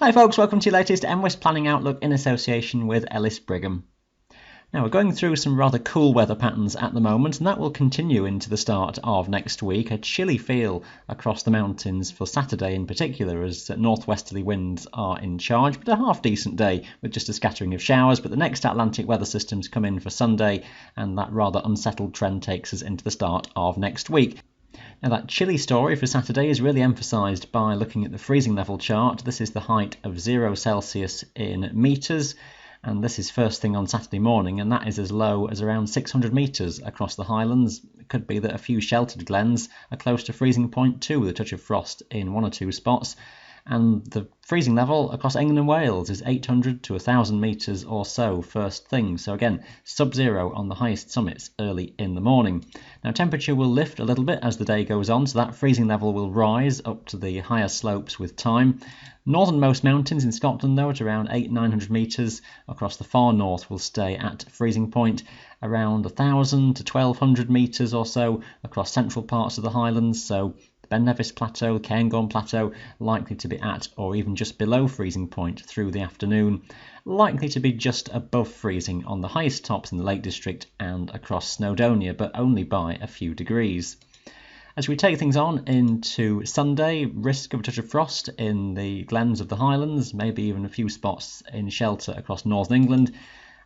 Hi folks, welcome to your latest mwis planning outlook in association with Ellis Brigham. Now we're going through some rather cool weather patterns at the moment, and that will continue into the start of next week. A chilly feel across the mountains for Saturday in particular, as northwesterly winds are in charge, but a half decent day with just a scattering of showers. But the next Atlantic weather systems come in for Sunday, and that rather unsettled trend takes us into the start of next week. Now that chilly story for Saturday is really emphasised by looking at the freezing level chart. This is the height of 0 Celsius in metres, and this is first thing on Saturday morning, and that is as low as around 600 metres across the Highlands. It could be that a few sheltered glens are close to freezing point too, with a touch of frost in one or two spots. And the freezing level across England and Wales is 800 to 1,000 metres or so first thing. So again, sub-zero on the highest summits early in the morning. Now temperature will lift a little bit as the day goes on, so that freezing level will rise up to the higher slopes with time. Northernmost mountains in Scotland, though, at around 800-900 metres across the far north will stay at freezing point. Around 1,000 to 1,200 metres or so across central parts of the Highlands, so Ben Nevis Plateau, Cairngorm Plateau, likely to be at or even just below freezing point through the afternoon. Likely to be just above freezing on the highest tops in the Lake District and across Snowdonia, but only by a few degrees. As we take things on into Sunday, risk of a touch of frost in the glens of the Highlands, maybe even a few spots in shelter across northern England.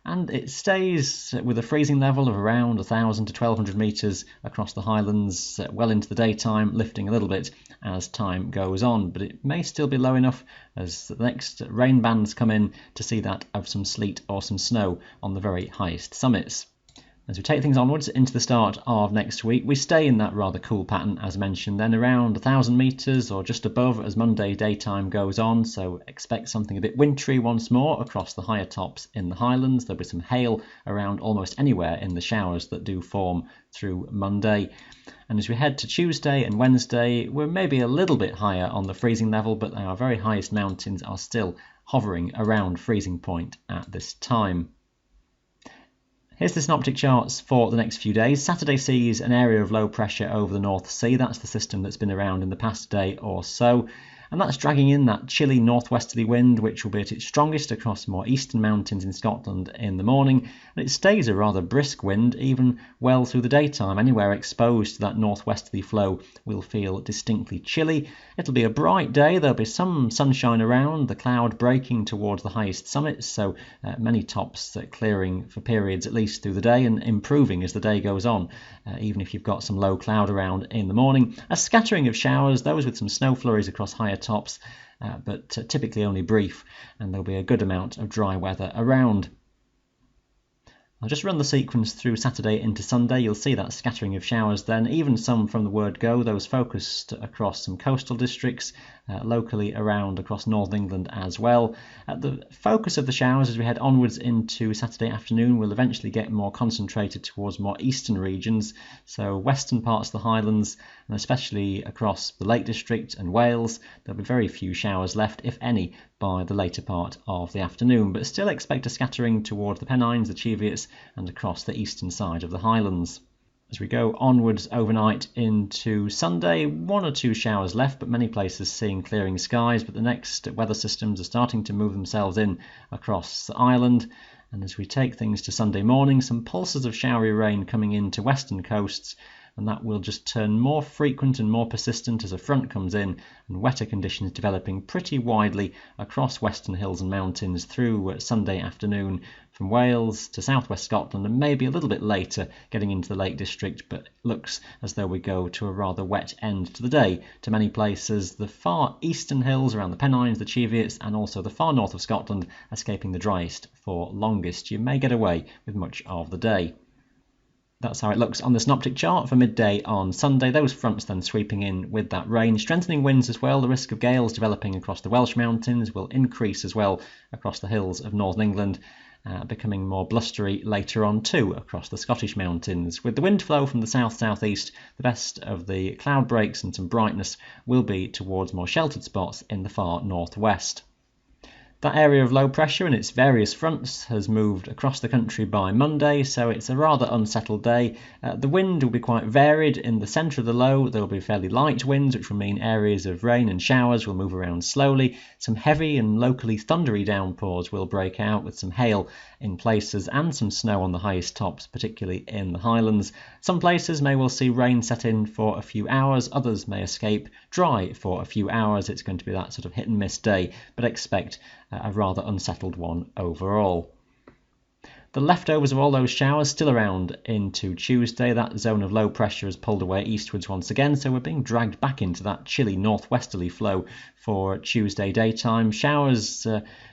And it stays with a freezing level of around 1,000 to 1,200 metres across the Highlands well into the daytime, lifting a little bit as time goes on. But it may still be low enough as the next rain bands come in to see that of some sleet or some snow on the very highest summits. As we take things onwards into the start of next week, we stay in that rather cool pattern as mentioned, then around 1,000 metres or just above as Monday daytime goes on, so expect something a bit wintry once more across the higher tops in the Highlands. There'll be some hail around almost anywhere in the showers that do form through Monday. And as we head to Tuesday and Wednesday, we're maybe a little bit higher on the freezing level, but our very highest mountains are still hovering around freezing point at this time. Here's the synoptic charts for the next few days. Saturday sees an area of low pressure over the North Sea. That's the system that's been around in the past day or so. And that's dragging in that chilly northwesterly wind, which will be at its strongest across more eastern mountains in Scotland in the morning. And it stays a rather brisk wind even well through the daytime. Anywhere exposed to that northwesterly flow will feel distinctly chilly. It'll be a bright day. There'll be some sunshine around, the cloud breaking towards the highest summits, so many tops clearing for periods at least through the day and improving as the day goes on, even if you've got some low cloud around in the morning. A scattering of showers, those with some snow flurries across higher tops, but typically only brief, and there'll be a good amount of dry weather around. I'll just run the sequence through Saturday into Sunday. You'll see that scattering of showers then, even some from the word go, those focused across some coastal districts, locally around across northern England as well. The focus of the showers as we head onwards into Saturday afternoon will eventually get more concentrated towards more eastern regions, so western parts of the Highlands, and especially across the Lake District and Wales. There'll be very few showers left, if any, by the later part of the afternoon, but still expect a scattering towards the Pennines, the Cheviots, and across the eastern side of the Highlands. As we go onwards overnight into Sunday, one or two showers left, but many places seeing clearing skies, but the next weather systems are starting to move themselves in across the island. And as we take things to Sunday morning, some pulses of showery rain coming into western coasts, and that will just turn more frequent and more persistent as a front comes in, and wetter conditions developing pretty widely across western hills and mountains through Sunday afternoon, from Wales to southwest Scotland, and maybe a little bit later getting into the Lake District, but it looks as though we go to a rather wet end to the day to many places. The far eastern hills around the Pennines, the Cheviots, and also the far north of Scotland escaping the driest for longest. You may get away with much of the day. That's how it looks on the synoptic chart for midday on Sunday. Those fronts then sweeping in with that rain. Strengthening winds as well. The risk of gales developing across the Welsh mountains will increase as well across the hills of northern England, becoming more blustery later on too across the Scottish mountains. With the wind flow from the south-southeast, the best of the cloud breaks and some brightness will be towards more sheltered spots in the far northwest. That area of low pressure and its various fronts has moved across the country by Monday, so it's a rather unsettled day. The wind will be quite varied. In the centre of the low, there will be fairly light winds, which will mean areas of rain and showers will move around slowly. Some heavy and locally thundery downpours will break out, with some hail in places and some snow on the highest tops, particularly in the Highlands. Some places may well see rain set in for a few hours, others may escape dry for a few hours. It's going to be that sort of hit and miss day, but expect a rather unsettled one overall. The leftovers of all those showers still around into Tuesday. That zone of low pressure has pulled away eastwards once again, so we're being dragged back into that chilly northwesterly flow for Tuesday daytime. Showers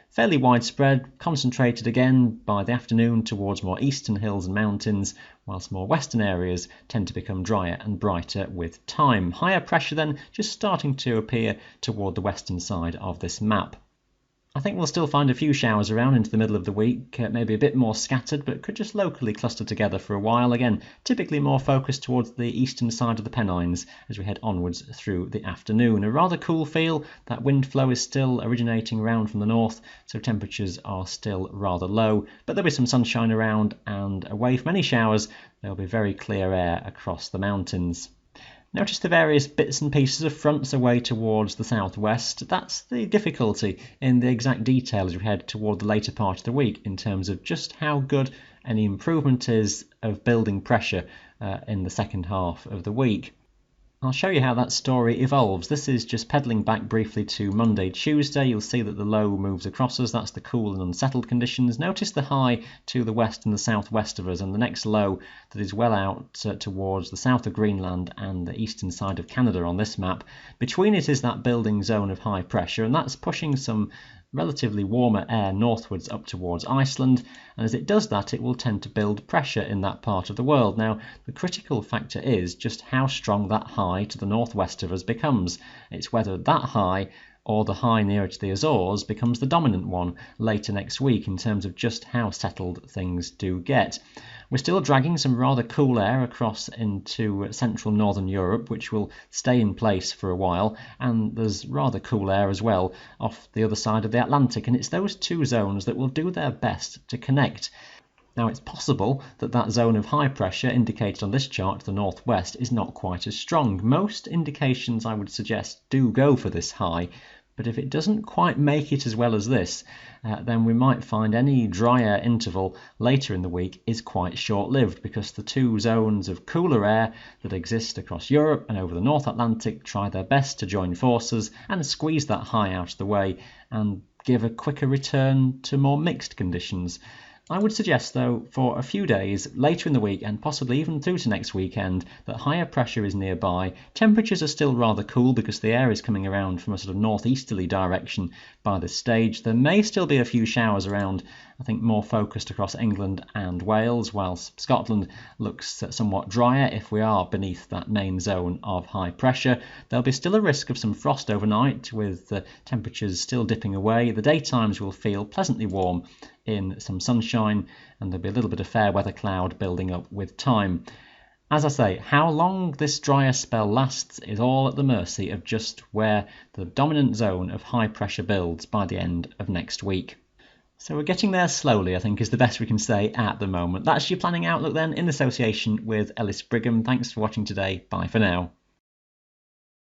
fairly widespread, concentrated again by the afternoon towards more eastern hills and mountains, whilst more western areas tend to become drier and brighter with time. Higher pressure then just starting to appear toward the western side of this map. I think we'll still find a few showers around into the middle of the week, maybe a bit more scattered, but could just locally cluster together for a while. Again, typically more focused towards the eastern side of the Pennines as we head onwards through the afternoon. A rather cool feel. That wind flow is still originating around from the north, so temperatures are still rather low, but there'll be some sunshine around, and away from any showers, there'll be very clear air across the mountains. Notice the various bits and pieces of fronts away towards the southwest. That's the difficulty in the exact detail as we head toward the later part of the week in terms of just how good any improvement is of building pressure in the second half of the week. I'll show you how that story evolves. This is just pedalling back briefly to Monday, Tuesday. You'll see that the low moves across us. That's the cool and unsettled conditions. Notice the high to the west and the southwest of us, and the next low that is well out towards the south of Greenland and the eastern side of Canada on this map. Between it is that building zone of high pressure, and that's pushing some relatively warmer air northwards up towards Iceland, and as it does that, it will tend to build pressure in that part of the world. Now, the critical factor is just how strong that high to the northwest of us becomes. It's whether that high or the high nearer to the Azores becomes the dominant one later next week in terms of just how settled things do get. We're still dragging some rather cool air across into central northern Europe, which will stay in place for a while, and there's rather cool air as well off the other side of the Atlantic, and it's those two zones that will do their best to connect. Now, it's possible that that zone of high pressure indicated on this chart to the northwest is not quite as strong. Most indications, I would suggest, do go for this high, but if it doesn't quite make it as well as this, then we might find any drier interval later in the week is quite short-lived, because the two zones of cooler air that exist across Europe and over the North Atlantic try their best to join forces and squeeze that high out of the way and give a quicker return to more mixed conditions. I would suggest, though, for a few days later in the week and possibly even through to next weekend, that higher pressure is nearby. Temperatures are still rather cool because the air is coming around from a sort of northeasterly direction by this stage. There may still be a few showers around, I think more focused across England and Wales, whilst Scotland looks somewhat drier if we are beneath that main zone of high pressure. There'll be still a risk of some frost overnight, with temperatures still dipping away. The daytimes will feel pleasantly warm in some sunshine, and there'll be a little bit of fair weather cloud building up with time. As I say, how long this drier spell lasts is all at the mercy of just where the dominant zone of high pressure builds by the end of next week. So we're getting there slowly, I think, is the best we can say at the moment. That's your planning outlook then, in association with Ellis Brigham. Thanks for watching today. Bye for now.